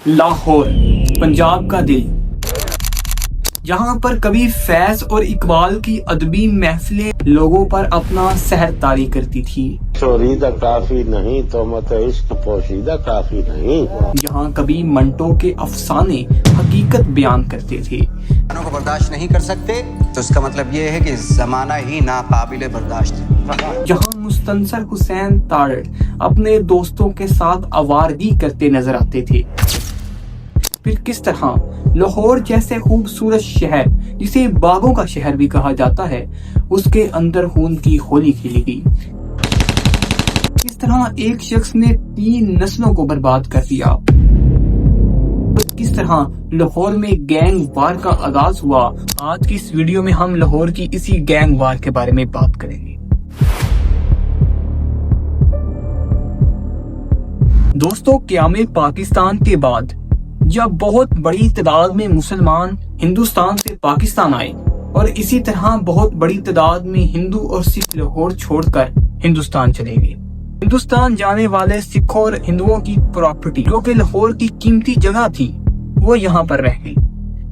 लाहौर, पंजाब का दिल, जहां पर कभी फैज और इकबाल की अदबी महफिलें लोगों पर अपना सहर तारी करती थी। चोरीदा काफी नहीं तो मत इश्क पोशीदा काफी नहीं। जहां कभी मंटो के अफसाने हकीकत बयान करते थे। को बर्दाश्त नहीं कर सकते तो इसका मतलब ये है कि जमाना ही नाकाबिले बर्दाश्त है। जहां मुस्तनसर हुसैन तारड़ अपने दोस्तों के साथ आवारगी करते नजर आते थे। फिर किस तरह लाहौर जैसे खूबसूरत शहर, जिसे बागों का शहर भी कहा जाता है, उसके अंदर खून की होली खेली गई। किस तरह एक शख्स ने 3 नस्लों को बर्बाद कर दिया। किस तरह लाहौर में गैंग वार का आगाज हुआ। आज की इस वीडियो में हम लाहौर की इसी गैंग वार के बारे में बात करेंगे। दोस्तों, क़याम पाकिस्तान के बाद जब बहुत बड़ी तादाद में मुसलमान हिंदुस्तान से पाकिस्तान आए और इसी तरह बहुत बड़ी तादाद में हिंदू और सिख लाहौर छोड़कर हिंदुस्तान चले गए। हिंदुस्तान जाने वाले सिखों और हिंदुओं की प्रॉपर्टी, जो कि लाहौर की कीमती जगह थी, वो यहाँ पर रह गई।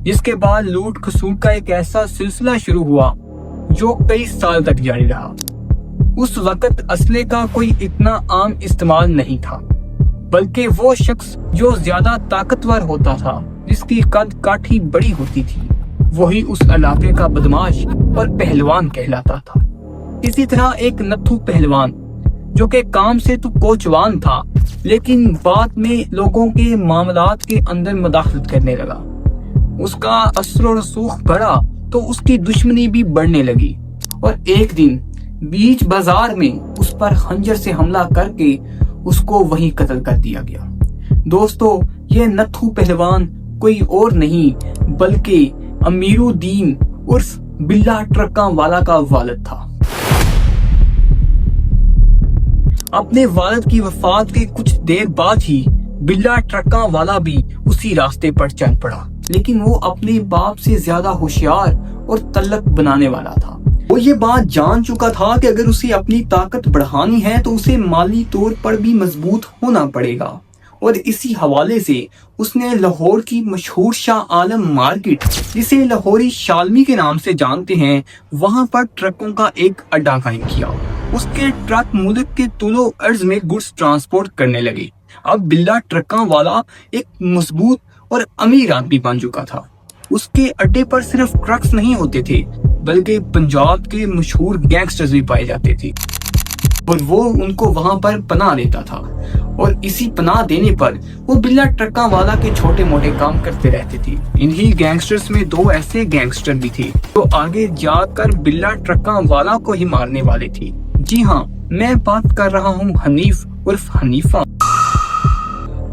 जिसके बाद लूट खसूट का एक ऐसा सिलसिला शुरू हुआ जो कई साल तक जारी रहा। उस वक्त असले का कोई इतना आम इस्तेमाल नहीं था, बल्कि वो शख्स जो ज्यादा ताकतवर होता था, जिसकी कद काठी बड़ी होती थी, वही उस इलाके का बदमाश और पहलवान कहलाता था। इसी तरह एक नत्थू पहलवान, जो कि काम से तो कोचवान था, लेकिन बाद में लोगों के मामलात के अंदर मुदाखलत करने लगा। उसका असर और रसूख बढ़ा तो उसकी दुश्मनी भी बढ़ने लगी और एक दिन बीच बाजार में उस पर खंजर से हमला करके उसको वहीं कत्ल कर दिया गया। दोस्तों, ये नत्थू पहलवान कोई और नहीं बल्कि अमीरुद्दीन उर्फ बिल्ला ट्रक्का वाला का वालिद था। अपने वालिद की वफात के कुछ देर बाद ही बिल्ला ट्रक्का वाला भी उसी रास्ते पर चल पड़ा, लेकिन वो अपने बाप से ज्यादा होशियार और तल्लक बनाने वाला था। वो ये बात जान चुका था कि अगर उसे अपनी ताकत बढ़ानी है तो उसे माली तौर पर भी मजबूत होना पड़ेगा, और इसी हवाले से उसने लाहौर की मशहूर शाह आलम मार्केट, जिसे लाहौरी शालमी के नाम से जानते हैं, वहां पर ट्रकों का एक अड्डा कायम किया। उसके ट्रक मुल्क के तुलो अर्ज में गुड्स ट्रांसपोर्ट करने लगे। अब बिल्ला ट्रकों वाला एक मजबूत और अमीर आदमी बन चुका था। उसके अड्डे पर सिर्फ ट्रक्स नहीं होते थे, बल्कि पंजाब के मशहूर गैंगस्टर्स भी पाए जाते थे, और वो उनको वहां पर पनाह देता था। और इसी पनाह देने पर वो बिल्ला ट्रक्का वाला के छोटे मोटे काम करते रहते थे। इन्हीं गैंगस्टर्स में 2 ऐसे गैंगस्टर भी थे जो आगे जाकर बिल्ला ट्रक्का वाला को ही मारने वाले थे। जी हाँ, मैं बात कर रहा हूँ हनीफ उर्फ हनीफा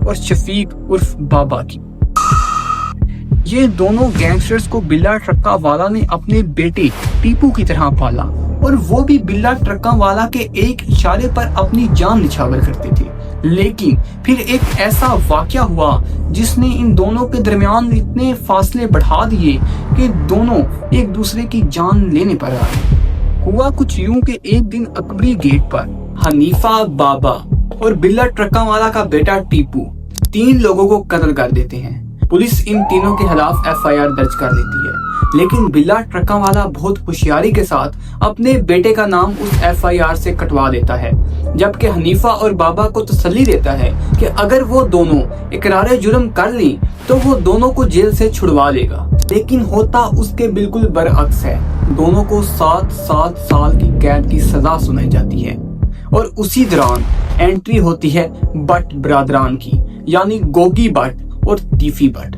और शफीक उर्फ बाबा की। ये दोनों गैंगस्टर्स को बिल्ला ट्रक्का वाला ने अपने बेटे टीपू की तरह पाला, और वो भी बिल्ला ट्रक्का वाला के एक इशारे पर अपनी जान निछावर करते थे। लेकिन फिर एक ऐसा वाकया हुआ जिसने इन दोनों के दरमियान इतने फासले बढ़ा दिए कि दोनों एक दूसरे की जान लेने पर आए। हुआ कुछ यूं कि एक दिन अकबरी गेट पर हनीफा बाबा और बिल्ला ट्रक्का वाला का बेटा टीपू 3 लोगों को कत्ल कर देते हैं। पुलिस इन तीनों के खिलाफ FIR दर्ज कर लेती है, लेकिन बिल्ला ट्रक्का वाला बहुत होशियारी के साथ अपने बेटे का नाम उस FIR से कटवा देता है, जबकि हनीफा और बाबा को तसल्ली देता है कि अगर वो दोनों इकरार जुर्म कर ली तो वो दोनों को जेल से छुड़वा लेगा। लेकिन होता उसके बिल्कुल बरअक्स है। दोनों को 7 साल की कैद की सजा सुनाई जाती है, और उसी दौरान एंट्री होती है बट ब्रादरान की, यानी गोगी बट और टीफी बट।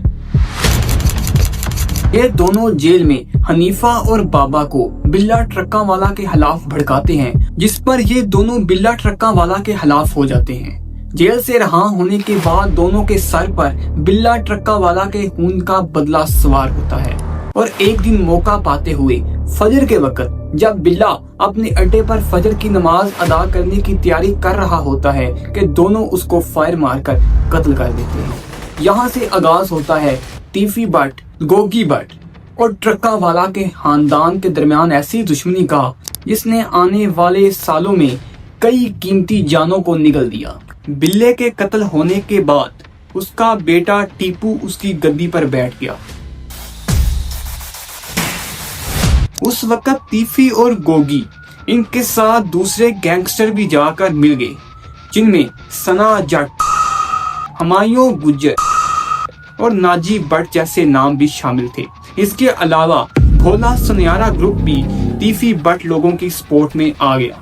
ये दोनों जेल में हनीफा और बाबा को बिल्ला ट्रक्का वाला के खिलाफ भड़काते हैं, जिस पर ये दोनों बिल्ला ट्रक्का वाला के खिलाफ हो जाते हैं। जेल से रहा होने के बाद दोनों के सर पर बिल्ला ट्रक्का वाला के खून का बदला सवार होता है, और एक दिन मौका पाते हुए फजर के वक्त जब बिल्ला अपने अड्डे पर फजर की नमाज अदा करने की तैयारी कर रहा होता है कि दोनों उसको फायर मारकर कत्ल कर देते हैं। यहाँ से आगाज होता है टीफी बट, गोगी बट और ट्रक्का वाला के खानदान के दरमियान ऐसी दुश्मनी का जिसने आने वाले सालों में कई कीमती जानों को निगल दिया। बिल्ले के कत्ल होने के बाद उसका बेटा टीपू उसकी गद्दी पर बैठ गया। उस वक्त तीफी और गोगी इनके साथ दूसरे गैंगस्टर भी जाकर मिल गए, जिनमें सना जट, हमायूं गुज्जर और नाजी भट्ट जैसे नाम भी शामिल थे। इसके अलावा भोला सुनियारा ग्रुप भी तीफी भट्ट लोगों की सपोर्ट में आ गया।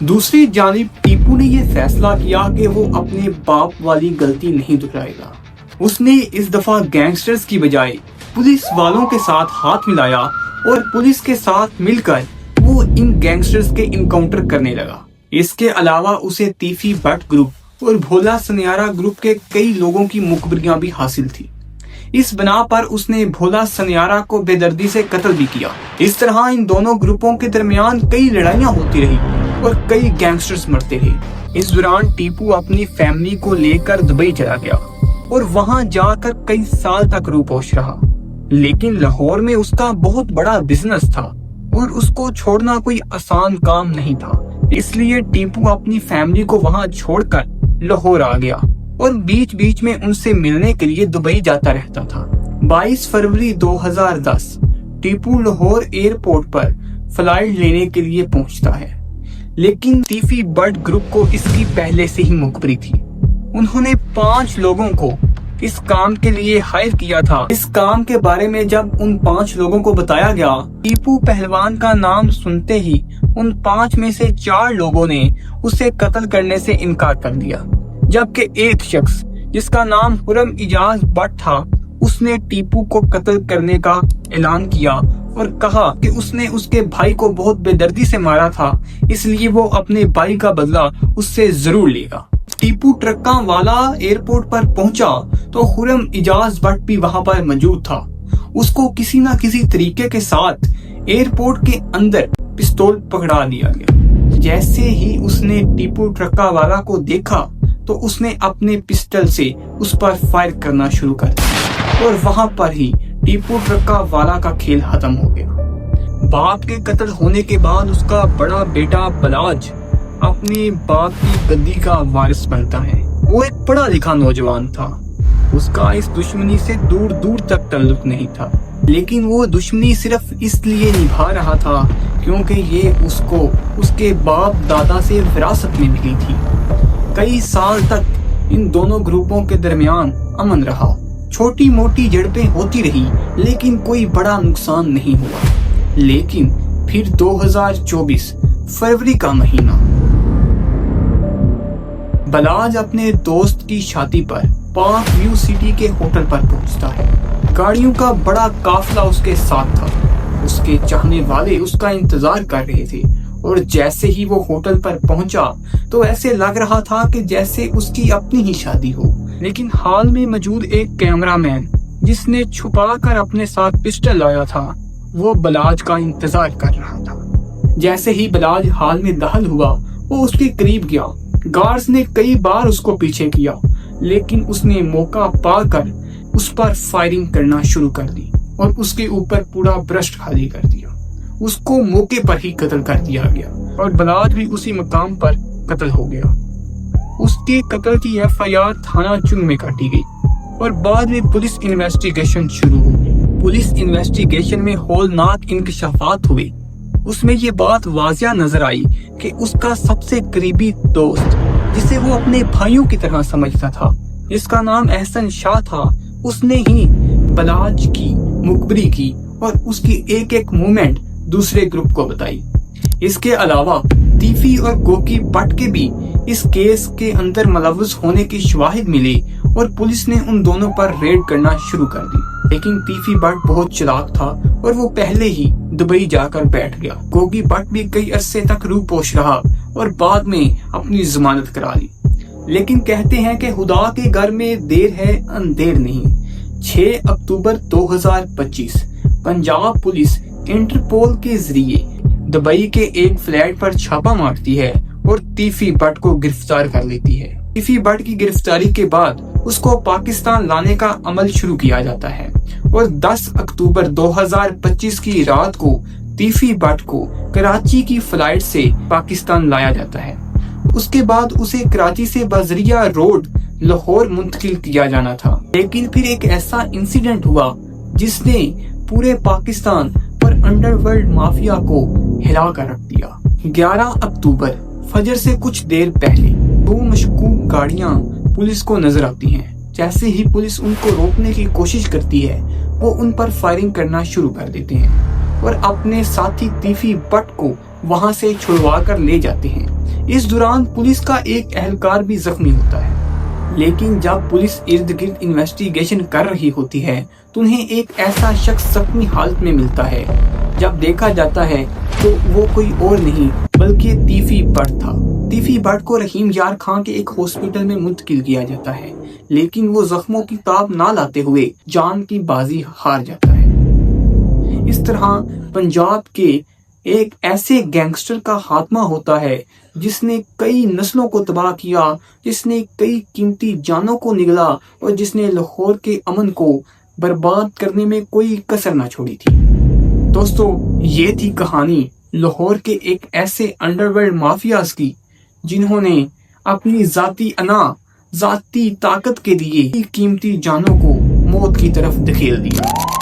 दूसरी जानिब टीपू ने यह फैसला किया कि वो अपने बाप वाली गलती नहीं दोहराएगा। उसने इस दफा गैंगस्टर्स की बजाय पुलिस वालों के साथ हाथ मिलाया और पुलिस के साथ मिलकर वो इन गैंगस्टर्स के इनकाउंटर करने लगा। इसके अलावा उसे तीफी भट्ट ग्रुप और भोला सुनियारा ग्रुप के कई लोगों की मुखबिरियां भी हासिल थी। इस बना पर उसने भोला सुनियारा को बेदर्दी से कत्ल भी किया। इस तरह इन दोनों ग्रुपों के दरमियान कई लड़ाइयां होती रही और कई गैंगस्टर्स मरते रहे। इस दौरान टीपू अपनी फैमिली को लेकर दुबई चला गया और वहां जाकर कई साल तक रूपोश रहा। लेकिन लाहौर में उसका बहुत बड़ा बिजनेस था और उसको छोड़ना कोई आसान काम नहीं था। इसलिए टीपू अपनी फैमिली को वहां छोड़कर लाहौर आ गया और बीच बीच में उनसे मिलने के लिए दुबई जाता रहता था। 22 फरवरी 2010 टीपू लाहौर एयरपोर्ट पर फ्लाइट लेने के लिए पहुंचता है, लेकिन तीफी भट्ट ग्रुप को इसकी पहले से ही मुखबरी थी। उन्होंने 5 लोगों को इस काम के लिए हायर किया था। इस काम के बारे में जब उन 5 लोगों को बताया गया, टीपू पहलवान का नाम सुनते ही उन 5 में से 4 लोगों ने उसे कत्ल करने से इनकार कर दिया, जबकि एक शख्स जिसका नाम खुरम इजाज भट्ट था, उसने टीपू को कत्ल करने का ऐलान किया और कहा कि उसने उसके भाई को बहुत बेदर्दी से मारा था, इसलिए वो अपने भाई का बदला उससे जरूर लेगा। टीपू ट्रक्का वाला एयरपोर्ट पर पहुंचा तो खुरम इजाज भट्ट भी वहां पर मौजूद था। उसको किसी न किसी तरीके के साथ एयरपोर्ट के अंदर पिस्तौल पकड़ा दिया गया। जैसे ही उसने टीपू ट्रक्का वाला को देखा तो उसने अपने पिस्टल से उस पर फायर करना शुरू कर दिया और वहां पर ही टीपू ट्रक्का वाला का खेल खत्म हो गया। बाप के कत्ल होने के बाद उसका बड़ा बेटा बलाज अपने बाप की गद्दी का वारिस बनता है। वो एक पढ़ा लिखा नौजवान था, उसका इस दुश्मनी से दूर दूर तक ताल्लुक नहीं था, लेकिन वो दुश्मनी सिर्फ इसलिए निभा रहा था क्योंकि ये उसको उसके बाप दादा से विरासत में मिली थी। कई साल तक इन दोनों ग्रुपों के दरमियान अमन रहा। छोटी मोटी झड़पें होती रही, लेकिन कोई बड़ा नुकसान नहीं हुआ। लेकिन फिर 2024 फरवरी का महीना, बलाज अपने दोस्त की शादी पर पार्क व्यू सिटी के होटल पर पहुंचता है। गाड़ियों का बड़ा काफिला उसके साथ था। उसके चाहने वाले उसका इंतजार कर रहे थे और जैसे ही वो होटल पर पहुंचा तो ऐसे लग रहा था कि जैसे उसकी अपनी ही शादी हो। लेकिन हाल में मौजूद एक कैमरामैन जिसने छुपा कर अपने साथ पिस्टल लाया था, वो बलाज का इंतजार कर रहा था। जैसे ही बलाज हाल में दाखिल हुआ, वो उसके करीब गया। गार्ड्स ने कई बार उसको पीछे किया, लेकिन उसने मौका पाकर उस पर फायरिंग करना शुरू कर दी और उसके ऊपर पूरा ब्रस्ट खाली कर दिया। उसको मौके पर ही कत्ल कर दिया गया और बलाज भी उसी मकाम पर कत्ल हो गया। उसके कत्ल की FIR थाना चुंग में काटी गई और बाद में पुलिस इन्वेस्टिगेशन शुरू हो गई। पुलिस इन्वेस्टिगेशन में होलनाक इंकशाफात हुए। उसमें ये बात वाजिया नजर आई कि उसका सबसे करीबी दोस्त, जिसे वो अपने भाइयों की तरह समझता था, जिसका नाम एहसन शाह था, उसने ही बलाज की मुखबरी की और उसकी एक एक मूवमेंट दूसरे ग्रुप को बताई। इसके अलावा तीफी और गोकी भट्ट के भी इस केस के अंदर मुलव्वस होने की शवाहिद मिली और पुलिस ने उन दोनों पर रेड करना शुरू कर दी। लेकिन तीफी भट्ट बहुत चालाक था और वो पहले ही दुबई जाकर बैठ गया। गोगी भट्ट भी कई अरसे तक रूपोश रहा और बाद में अपनी जमानत करा ली। लेकिन कहते हैं कि खुदा के घर में देर है अंधेर नहीं। 6 अक्टूबर 2025 पंजाब पुलिस इंटरपोल के जरिए दुबई के एक फ्लैट पर छापा मारती है और तीफी भट्ट को गिरफ्तार कर लेती है। तीफी भट्ट की गिरफ्तारी के बाद उसको पाकिस्तान लाने का अमल शुरू किया जाता है और 10 अक्टूबर 2025 की रात को तीफी भट्ट को कराची की फ्लाइट से पाकिस्तान लाया जाता है। उसके बाद उसे कराची से बजरिया रोड لاہور منتقل کیا جانا تھا، لیکن پھر ایک ایسا انسیڈنٹ ہوا جس نے پورے پاکستان اور انڈر ورلڈ مافیا کو ہلا کر رکھ دیا۔ 11 اکتوبر فجر سے کچھ دیر پہلے 2 مشکوک گاڑیاں پولیس کو نظر آتی ہیں۔ جیسے ہی پولیس ان کو روکنے کی کوشش کرتی ہے، وہ ان پر فائرنگ کرنا شروع کر دیتے ہیں اور اپنے ساتھی تیفی بٹ کو وہاں سے چھڑوا کر لے جاتے ہیں۔ اس دوران پولیس کا ایک اہلکار بھی زخمی ہوتا ہے، لیکن جب پولیس ارد گرد انویسٹیگیشن کر رہی ہوتی ہے تو انہیں ایک ایسا شخص زخمی حالت میں ملتا ہے۔ جب دیکھا جاتا ہے تو وہ کوئی اور نہیں بلکہ تیفی بٹ تھا۔ تیفی بٹ کو رحیم یار خان کے ایک ہاسپٹل میں منتقل کیا جاتا ہے، لیکن وہ زخموں کی تاب نہ لاتے ہوئے جان کی بازی ہار جاتا ہے۔ اس طرح پنجاب کے ایک ایسے گینگسٹر کا خاتمہ ہوتا ہے جس نے کئی نسلوں کو تباہ کیا، جس نے کئی قیمتی جانوں کو نگلا اور جس نے لاہور کے امن کو برباد کرنے میں کوئی کسر نہ چھوڑی تھی۔ دوستو، یہ تھی کہانی لاہور کے ایک ایسے انڈر ورلڈ مافیاز کی جنہوں نے اپنی ذاتی انا، ذاتی طاقت کے لیے قیمتی جانوں کو موت کی طرف دھکیل دیا۔